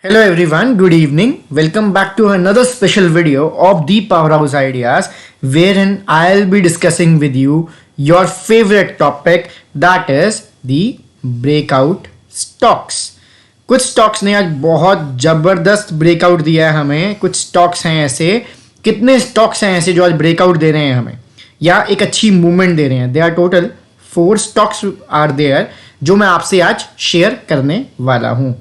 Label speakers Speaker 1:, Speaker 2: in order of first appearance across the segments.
Speaker 1: Hello everyone, good evening. Welcome back to another special video of the Powerhouse Ideas wherein I'll be discussing with you your favorite topic that is the breakout stocks. कुछ stocks ने आज बहुत जबरदस्त breakout दिया है हमें. कुछ stocks हैं ऐसे, कितने स्टॉक्स हैं ऐसे जो आज ब्रेकआउट दे रहे हैं हमें या एक अच्छी मूवमेंट दे रहे हैं. They are total 4 stocks are there जो मैं आपसे आज शेयर करने वाला हूं.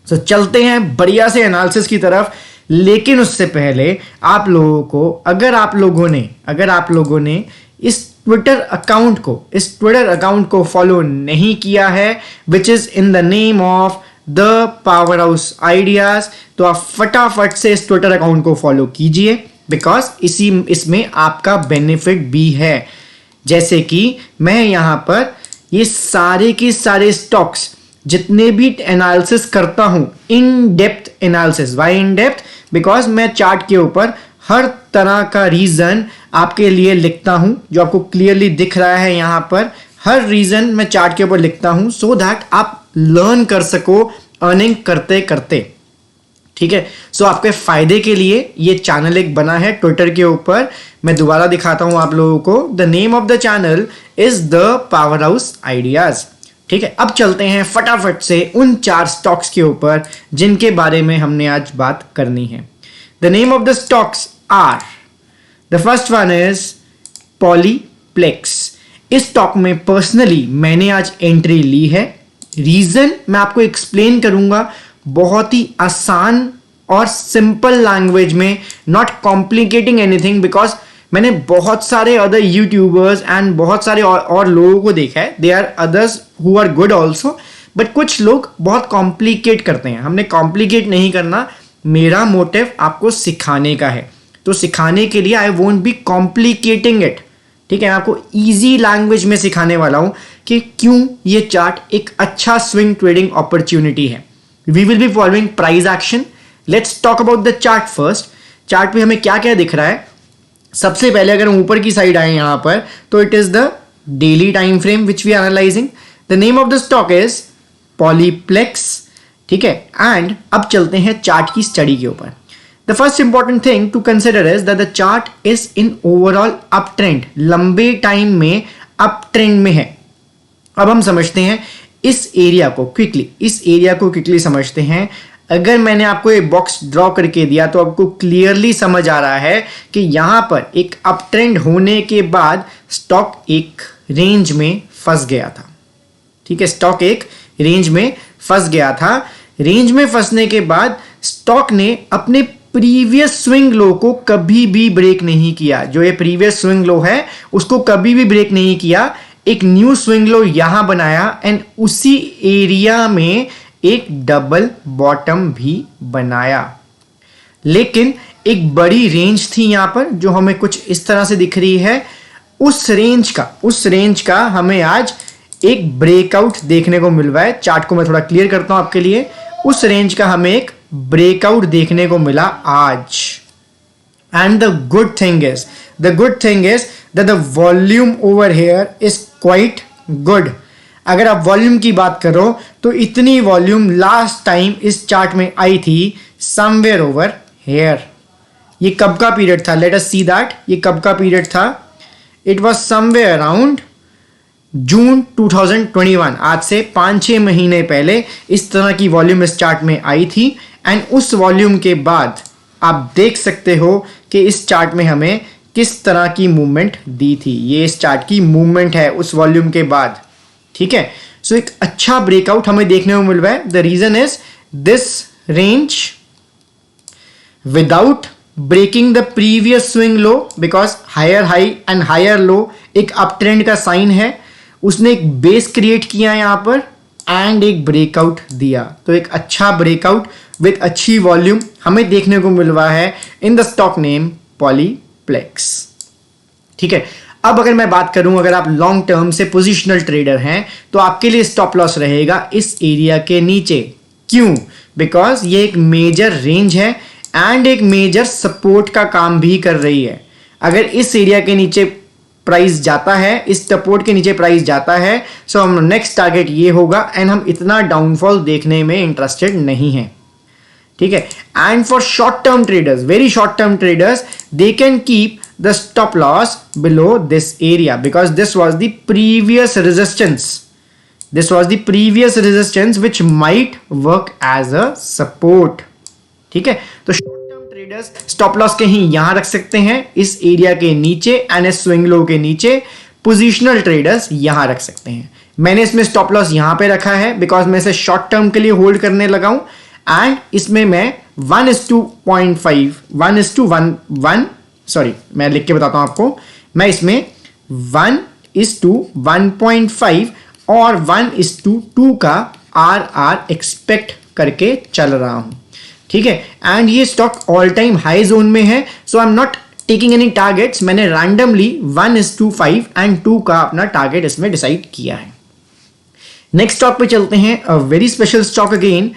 Speaker 1: तो चलते हैं बढ़िया से एनालिसिस की तरफ. लेकिन उससे पहले आप लोगों को अगर आप लोगों ने इस ट्विटर अकाउंट को फॉलो नहीं किया है which is in the name of the power house ideas, तो आप फटाफट से इस ट्विटर अकाउंट को फॉलो कीजिए बिकॉज इसमें आपका बेनिफिट भी है. जैसे कि मैं यहां पर ये सारे के सारे स्टॉक्स जितने भी एनालिसिस करता हूं, in depth analysis. Why in depth? Because मैं चार्ट के ऊपर हर तरह का रीजन आपके लिए लिखता हूं जो आपको क्लियरली दिख रहा है यहां पर. हर रीजन मैं चार्ट के ऊपर लिखता हूं सो दैट आप लर्न कर सको अर्निंग करते करते. ठीक है, सो आपके फायदे के लिए ये चैनल एक बना है ट्विटर के ऊपर. मैं दोबारा दिखाता हूं आप लोगों को. The name of the channel is the power house ideas. ठीक है, अब चलते हैं फटाफट से उन 4 स्टॉक्स के ऊपर जिनके बारे में हमने आज बात करनी है. The name of the stocks are, the first one is Polyplex. इस स्टॉक में पर्सनली मैंने आज एंट्री ली है. रीजन मैं आपको एक्सप्लेन करूंगा बहुत ही आसान और सिंपल लैंग्वेज में, नॉट कॉम्प्लिकेटिंग एनीथिंग. बिकॉज मैंने बहुत सारे अदर यूट्यूबर्स एंड बहुत सारे और लोगों को देखा है. They are others who are good also, but कुछ लोग बहुत कॉम्प्लिकेट करते हैं. हमने कॉम्प्लिकेट नहीं करना. मेरा मोटिव आपको सिखाने का है, तो सिखाने के लिए I won't be complicating it. ठीक है, मैं आपको ईजी लैंग्वेज में सिखाने वाला हूं कि क्यों ये चार्ट एक अच्छा स्विंग ट्रेडिंग अपॉर्चुनिटी है. We will be following price action. Let's talk about the chart first. Chart पे हमें क्या क्या दिख रहा है. सबसे पहले अगर हम ऊपर की साइड आए यहां पर तो it is the daily time frame which we are analysing. The name of the stock is Polyplex. ठीक है, एंड अब चलते हैं चार्ट की स्टडी के ऊपर. The first important thing to consider is that the chart is in overall up trend. लंबे time में अप ट्रेंड में है. अब हम समझते हैं इस एरिया को क्विकली समझते हैं. अगर मैंने आपको एक बॉक्स ड्रॉ करके दिया तो आपको क्लियरली समझ आ रहा है कि यहां पर एक अप ट्रेंड होने के बाद स्टॉक एक रेंज में फंस गया था. ठीक है, स्टॉक एक रेंज में फंस गया था. रेंज में फंसने के बाद स्टॉक ने अपने प्रीवियस स्विंग लो को कभी भी ब्रेक नहीं किया. जो ये प्रीवियस स्विंग लो है उसको कभी भी ब्रेक नहीं किया. एक न्यू स्विंग लो यहां बनाया एंड उसी एरिया में एक डबल बॉटम भी बनाया. लेकिन एक बड़ी रेंज थी यहां पर जो हमें कुछ इस तरह से दिख रही है. उस रेंज का हमें आज एक ब्रेकआउट देखने को मिल रहा है. चार्ट को मैं थोड़ा क्लियर करता हूं आपके लिए. उस रेंज का हमें एक ब्रेकआउट देखने को मिला आज. And the good thing is that the volume over here is quite good. अगर आप वॉल्यूम की बात करो तो इतनी वॉल्यूम लास्ट टाइम इस चार्ट में आई थी समवेयर ओवर हेयर. ये कब का पीरियड था? Let us see that. ये कब का पीरियड था? It was somewhere around June 2021. आज से 5-6 महीने पहले इस तरह की वॉल्यूम इस चार्ट में आई थी. एंड उस वॉल्यूम के बाद आप देख सकते हो कि इस चार्ट में हमें किस तरह की मूवमेंट दी थी. ये इस चार्ट की मूवमेंट है उस वॉल्यूम के बाद. ठीक है, सो एक अच्छा ब्रेकआउट हमें देखने को मिल रहा है. The reason is this range without breaking the previous swing low, because higher high and higher low एक अप ट्रेंड का साइन है. उसने एक बेस क्रिएट किया यहां पर एंड एक ब्रेकआउट दिया. तो एक अच्छा ब्रेकआउट विद अच्छी वॉल्यूम हमें देखने को मिल रहा है in the stock name Polyplex. ठीक है, अब अगर मैं बात करूं, अगर आप लॉन्ग टर्म से पोजिशनल ट्रेडर हैं तो आपके लिए स्टॉप लॉस रहेगा इस एरिया के नीचे. क्यों? बिकॉज ये एक मेजर रेंज है एंड एक मेजर सपोर्ट का काम भी कर रही है. अगर इस एरिया के नीचे प्राइस जाता है, इस सपोर्ट के नीचे प्राइस जाता है, सो हम नेक्स्ट टारगेट ये होगा एंड हम इतना डाउनफॉल देखने में इंटरेस्टेड नहीं हैं. ठीक है. And for short term traders, very short term traders, they can keep the stop loss below this area because this was the previous resistance. This was the previous resistance which might work as a support. ठीक है, तो short term traders stop loss कहीं यहां रख सकते हैं इस area के नीचे एंड स्विंग लो के नीचे. पोजिशनल ट्रेडर्स यहां रख सकते हैं. मैंने इसमें स्टॉप लॉस यहां पे रखा है बिकॉज मैं इसे शॉर्ट टर्म के लिए होल्ड करने लगा हूं. एंड इसमें मैं 1:0.5 1:1 सॉरी मैं लिख के बताता हूं आपको. मैं इसमें 1:1.5 और 1:2 का RR एक्सपेक्ट करके चल रहा हूं. ठीक है, एंड ये stock all time high zone में है. So I am not taking any targets. मैंने रैंडमली 1:5 एंड 2 का अपना टारगेट इसमें डिसाइड किया है. नेक्स्ट स्टॉक पे चलते हैं. A very special stock again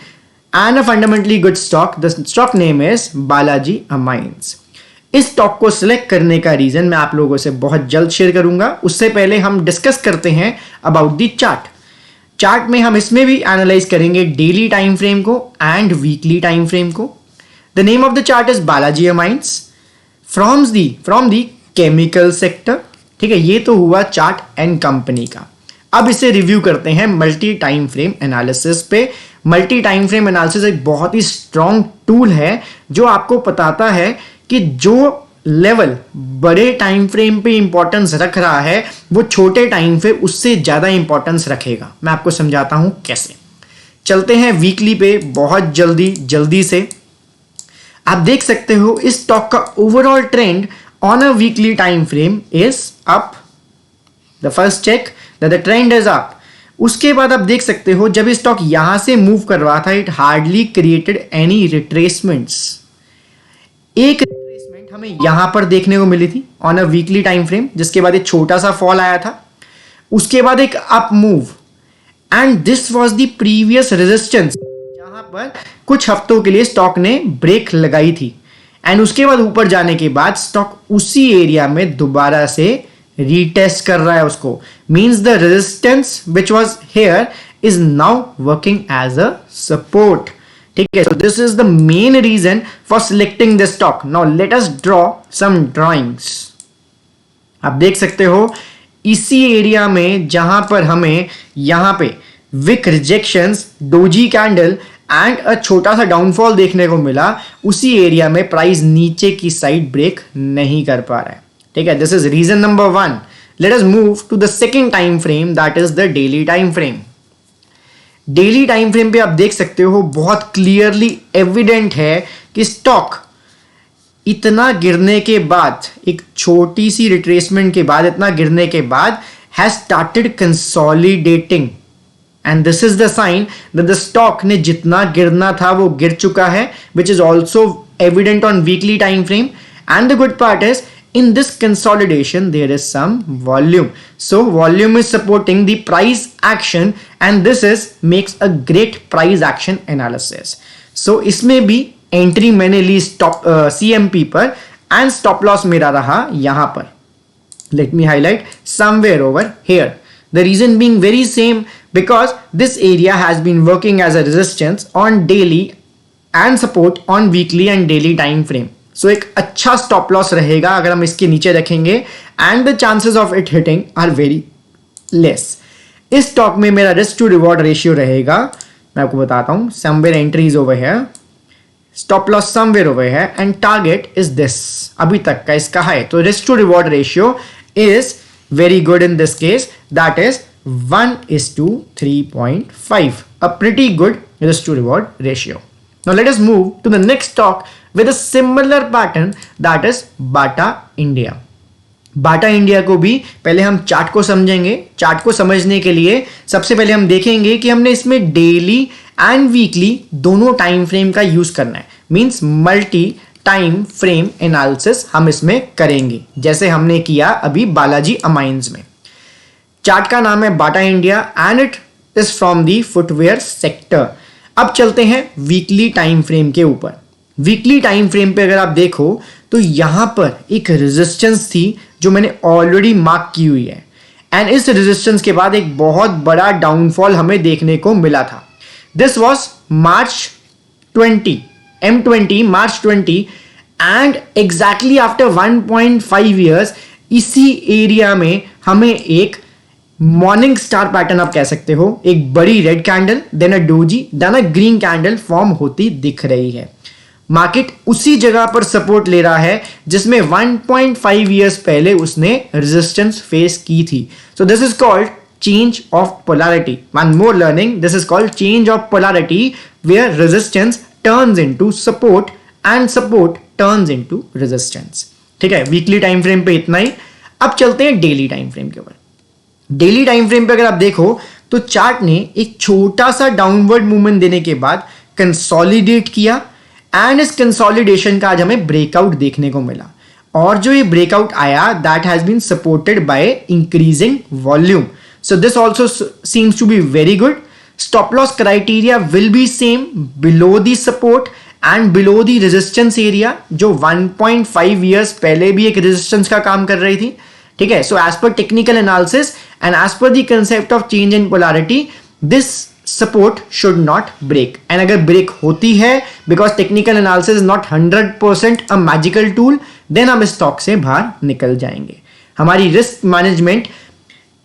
Speaker 1: and a fundamentally good stock. The stock name is Balaji amines. इस स्टॉक को सिलेक्ट करने का रीजन मैं आप लोगों से बहुत जल्द शेयर करूंगा. उससे पहले हम डिस्कस करते हैं अबाउट द चार्ट. चार्ट में हम इसमें भी एनालाइज करेंगे डेली टाइम फ्रेम को एंड वीकली टाइम फ्रेम को. The name of the chart is Balaji amines from the chemical sector. ठीक है, ये तो हुआ चार्ट एंड कंपनी का. अब इसे रिव्यू करते हैं मल्टी टाइम फ्रेम एनालिसिस पे. मल्टी टाइम फ्रेम एनालिसिस एक बहुत ही स्ट्रॉन्ग टूल है जो आपको बताता है कि जो लेवल बड़े टाइम फ्रेम पे इंपॉर्टेंस रख रहा है वो छोटे टाइम पे उससे ज्यादा इंपॉर्टेंस रखेगा. मैं आपको समझाता हूं कैसे. चलते हैं वीकली पे बहुत जल्दी से. आप देख सकते हो इस स्टॉक का overall trend on a weekly time frame is up. The first check that the trend is up. उसके बाद आप देख सकते हो जब ये स्टॉक यहां से मूव कर रहा था इट हार्डली क्रिएटेड एनी रिट्रेसमेंट्स. एक रिट्रेसमेंट हमें यहां पर देखने को मिली थी on a weekly time frame, जिसके बाद एक छोटा सा फॉल आया था. उसके बाद एक up move and this was the previous resistance जहां पर कुछ हफ्तों के लिए स्टॉक ने ब्रेक लगाई थी. एंड उसके बाद ऊपर जाने के बाद स्टॉक उसी एरिया में दोबारा से रीटेस्ट कर रहा है उसको. Means the resistance which was here is now working as a support. ठीक है, so this is the main reason for selecting this stock. Now let us draw some drawings. आप देख सकते हो इसी एरिया में जहां पर हमें यहां पे weak rejections, doji candle and a छोटा सा डाउनफॉल देखने को मिला, उसी एरिया में प्राइस नीचे की साइड ब्रेक नहीं कर पा रहा है. ठीक है, this is reason number 1. Let us move to the second time frame that is the daily time frame. Daily time frame पे आप देख सकते हो बहुत क्लियरली एविडेंट है कि स्टॉक इतना गिरने के बाद, एक छोटी सी रिट्रेसमेंट के बाद, इतना गिरने के बाद has started consolidating. And this is the sign that the stock ने जितना गिरना था वो गिर चुका है, which is also evident on weekly time frame. And the good part is in this consolidation there is some volume, so volume is supporting the price action and this is makes a great price action analysis. So इसमें भी entry मैंने ली stop CMP पर and stop loss मेरा रहा यहां पर. Let me highlight somewhere over here. The reason being very same because this area has been working as a resistance on daily and support on weekly and daily time frame. सो एक अच्छा stop loss रहेगा अगर हम इसके नीचे रखेंगे and the chances of it hitting are very less. इस stock में मेरा रिस्क टू रिवॉर्ड रेशियो रहेगा, मैं आपको बताता हूं. Somewhere entry is over here, stop loss somewhere over here and target is this. अभी तक का इसका है, तो risk to reward ratio is very good in this case, that is 1:3.5, a pretty good risk to reward ratio. Now let us move to the next stock with a similar pattern, that is Bata India. Bata India को भी पहले हम chart को समझेंगे. Chart को समझने के लिए सबसे पहले हम देखेंगे कि हमने इसमें डेली एंड वीकली दोनों टाइम फ्रेम का यूज करना है. Means multi time frame analysis हम इसमें करेंगे जैसे हमने किया अभी बालाजी अमाइंस में. चार्ट का नाम है Bata India and it is from the footwear sector. अब चलते हैं वीकली टाइम फ्रेम के ऊपर. वीकली टाइम फ्रेम पे अगर आप देखो तो यहां पर एक रेजिस्टेंस थी जो मैंने ऑलरेडी मार्क की हुई है एंड इस रेजिस्टेंस के बाद एक बहुत बड़ा डाउनफॉल हमें देखने को मिला था. This was March 20 M20 March 20 and exactly after 1.5 years इसी एरिया में हमें एक मॉर्निंग स्टार पैटर्न आप कह सकते हो, एक बड़ी रेड कैंडल देन अ डोजी देन अ ग्रीन कैंडल फॉर्म होती दिख रही है। मार्केट उसी जगह पर सपोर्ट ले रहा है जिसमें 1.5 ईयर्स पहले उसने रेजिस्टेंस फेस की थी। So this is called change of polarity. One more learning, this is called change of polarity, where resistance turns into support and support turns into resistance. ठीक है, वीकली टाइम फ्रेम पे इतना ही। अब चलते हैं daily time frame के ऊपर। Daily time frame पे अगर आप देखो तो चार्ट ने एक छोटा सा डाउनवर्ड मूवमेंट देने के बाद कंसोलिडेट किया एंड इस कंसोलिडेशन का आज हमें ब्रेकआउट देखने को मिला, और जो ये ब्रेकआउट आया that has been supported by increasing volume. So this also seems to be very good. Stop loss criteria will be same below the support and below the resistance area, जो 1.5 years पहले भी एक resistance का काम कर रही थी। ठीक है, so as per technical analysis and as per the concept of change in polarity, this support should not break. And अगर break होती है, because technical analysis is not 100% a magical tool, then हम स्टॉक से बाहर निकल जाएंगे। हमारी risk management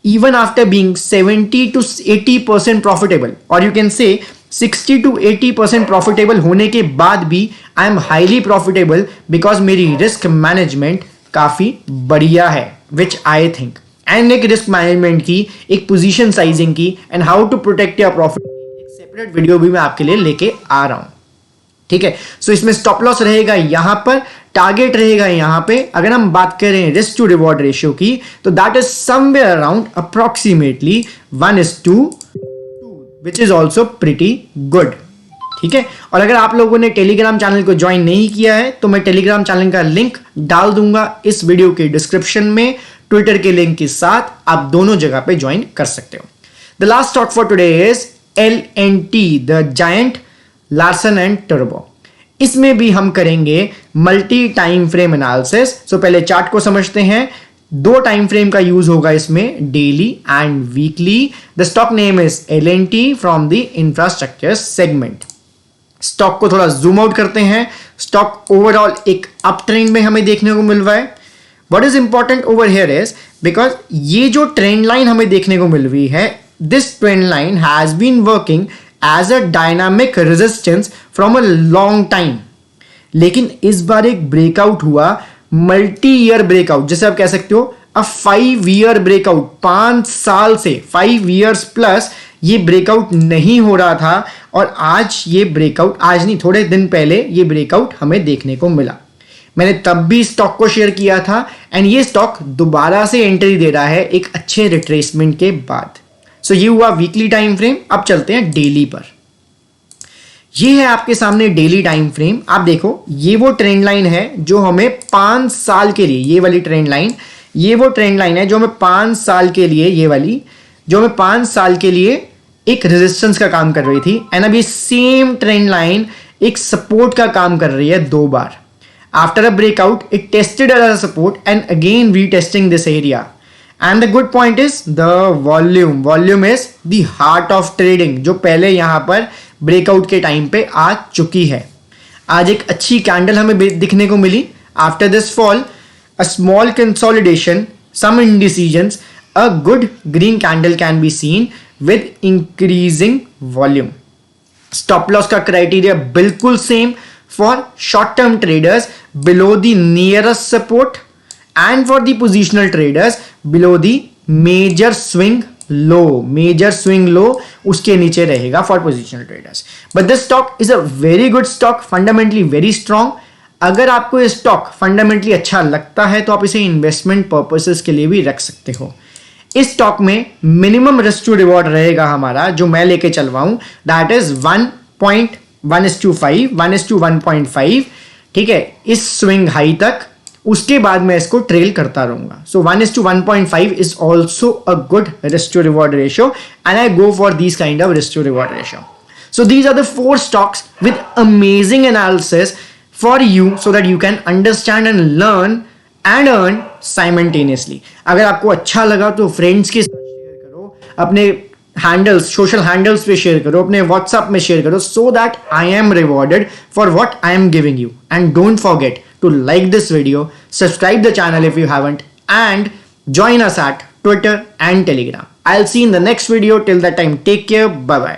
Speaker 1: even after being 70 to 80% profitable, or you can say 60 to 80% profitable होने के बाद भी I am highly profitable because मेरी risk management काफी बढ़िया है, which I think, and एक risk management की, एक position sizing की and how to protect your profit एक separate वीडियो भी मैं आपके लिए लेके आ रहा हूँ। ठीक है, सो इसमें स्टॉप लॉस रहेगा यहां पर, टारगेट रहेगा यहां पे। अगर हम बात करें रिस्क टू रिवॉर्ड रेशियो की तो that is somewhere around approximately 1:2, which is also pretty good. ठीक है, और अगर आप लोगों ने टेलीग्राम चैनल को ज्वाइन नहीं किया है तो मैं टेलीग्राम चैनल का लिंक डाल दूंगा इस वीडियो के डिस्क्रिप्शन में, ट्विटर के लिंक के साथ आप दोनों जगह पे ज्वाइन कर सकते हो। The last stock for today is LNT, the giant Larsen and turbo. इसमें भी हम करेंगे मल्टी टाइम फ्रेम एनालिसिस। सो पहले चार्ट को समझते हैं। दो टाइम फ्रेम का यूज होगा इसमें, daily and weekly. The stock name is LNT from the infrastructure segment. Stock को थोड़ा जूम आउट करते हैं। स्टॉक ओवरऑल एक अप ट्रेंड में हमें देखने को मिल रहा है। What is important over here is because ये जो ट्रेंड लाइन हमें देखने को मिल रही है, this trend line has been working as a dynamic resistance from a long time, लेकिन इस बार एक ब्रेकआउट हुआ, मल्टी ईयर ब्रेकआउट, जैसे आप कह सकते हो अ 5 ईयर ब्रेकआउट। 5 साल से 5 ईयर्स प्लस ये ब्रेकआउट नहीं हो रहा था, और आज ये ब्रेकआउट, आज नहीं थोड़े दिन पहले ये ब्रेकआउट हमें देखने को मिला। मैंने तब भी स्टॉक को शेयर किया था एंड ये स्टॉक दोबारा से एंट्री दे रहा है एक अच्छे रिट्रेसमेंट के बाद। सो ये हुआ वीकली टाइम फ्रेम। अब चलते हैं डेली पर। ये है आपके सामने डेली टाइम फ्रेम। आप देखो ये वो ट्रेंड लाइन है जो हमें 5 साल के लिए, ये वाली ट्रेंड लाइन, ये वो ट्रेंड लाइन है जो हमें 5 साल के लिए, ये वाली जो हमें 5 साल के लिए एक रेजिस्टेंस का काम कर रही थी, एंड अब ये सेम ट्रेंड लाइन एक सपोर्ट का काम कर रही है 2 बार। After a breakout it tested as a support and again retesting this area. And the good point is the volume. Volume is the heart of trading, जो पहले यहां पर ब्रेकआउट के टाइम पे आ चुकी है। आज एक अच्छी कैंडल हमें दिखने को मिली। After this fall a small consolidation, some indecisions, a good green candle can be seen with increasing volume. Stop loss का criteria बिल्कुल same for short term traders below the nearest support and for the positional traders below the major swing low उसके नीचे रहेगा for positional traders. But this stock is a very good stock, fundamentally very strong. अगर आपको ये stock fundamentally अच्छा लगता है तो आप इसे इन्वेस्टमेंट पर्पसेस के लिए भी रख सकते हो। इस स्टॉक में मिनिमम रिस्क टू रिवॉर्ड रहेगा हमारा, जो मैं लेके चल रहा हूं, दैट इज 1.1:5, 1:1.5। ठीक है, इस स्विंग हाई तक, उसके बाद मैं इसको ट्रेल करता रहूंगा। So 1:1.5 is also a good risk to reward ratio and I go for this kind of risk to reward ratio. So these are the 4 stocks with amazing analysis for you so that you can understand and learn and earn simultaneously. अगर आपको अच्छा लगा तो friends के साथ share करो, अपने handles, social handles पे शेयर करो, अपने व्हाट्सएप में शेयर करो, so that I am rewarded for what I am giving you. And don't forget to like this video, subscribe the channel if you haven't, and join us at Twitter and Telegram. I'll see you in the next video. Till that time, take care. Bye bye.